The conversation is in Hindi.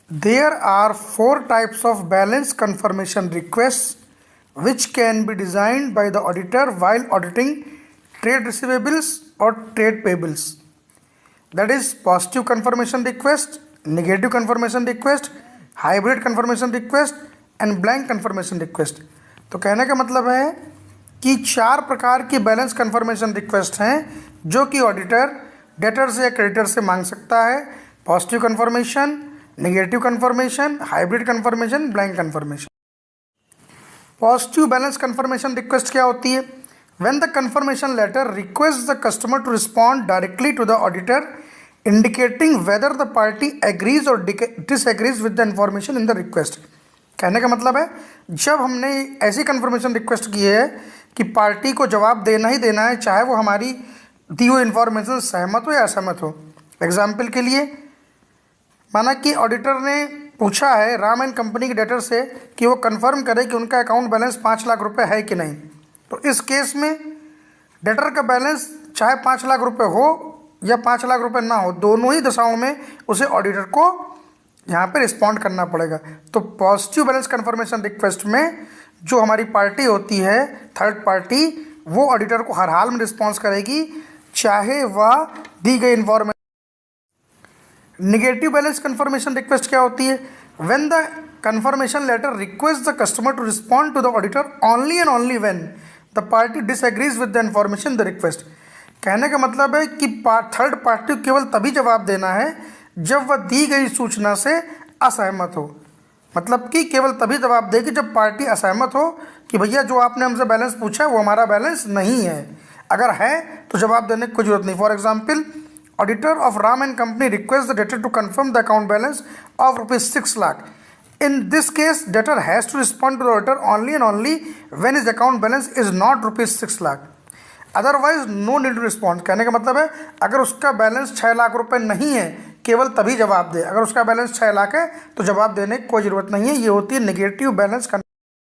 There are four types of balance confirmation requests which can be designed by the auditor while auditing trade receivables or trade payables. That is positive confirmation request, negative confirmation request, hybrid confirmation request and blank confirmation request. तो कहने का मतलब है कि चार प्रकार की बैलेंस कन्फर्मेशन रिक्वेस्ट हैं जो कि ऑडिटर डेटर से या क्रेडिटर से मांग सकता है। Positive confirmation, negative confirmation, hybrid confirmation, blank confirmation. Positive balance confirmation request क्या होती है? When the confirmation letter request the customer to respond directly to the auditor indicating whether the party agrees और disagrees with the information in the request. कहने का मतलब है जब हमने ऐसी कन्फर्मेशन रिक्वेस्ट की है कि पार्टी को जवाब देना ही देना है, चाहे वो हमारी दी हुई इन्फॉर्मेशन सहमत हो या असहमत हो। एग्जाम्पल के लिए माना कि ऑडिटर ने पूछा है राम एंड कंपनी के डेटर से कि वो कंफर्म करे कि उनका अकाउंट बैलेंस 5 लाख रुपए है कि नहीं। तो इस केस में डेटर का बैलेंस चाहे 5 लाख रुपए हो या 5 लाख रुपए ना हो, दोनों ही दशाओं में उसे ऑडिटर को यहाँ पे रिस्पॉन्ड करना पड़ेगा। तो पॉजिटिव बैलेंस कन्फर्मेशन रिक्वेस्ट में जो हमारी पार्टी होती है, थर्ड पार्टी, वो ऑडिटर को हर हाल में रिस्पॉन्स करेगी चाहे वह दी गई information. Negative balance confirmation request क्या होती है? When the confirmation letter request the customer to respond to the auditor only and only when the party disagrees with the information the request. कहने का मतलब है कि थर्ड पार्टी को केवल तभी जवाब देना है जब वह दी गई सूचना से असहमत हो। मतलब कि केवल तभी जवाब देगी जब पार्टी असहमत हो कि भैया जो आपने हमसे बैलेंस पूछा है वो हमारा बैलेंस नहीं है। अगर है तो जवाब देने की कोई जरूरत नहीं। For example, auditor of Ram and company request the debtor to confirm the account balance of ₹6 lakh. In this case, debtor has to respond to the auditor only and only when his account balance is not ₹6 lakh. Otherwise, no need to respond. कहने का मतलब है अगर उसका बैलेंस 6 लाख रुपए नहीं है केवल तभी जवाब दे। अगर उसका बैलेंस 6 लाख है तो जवाब देने की कोई ज़रूरत नहीं है। ये होती है नेगेटिव बैलेंस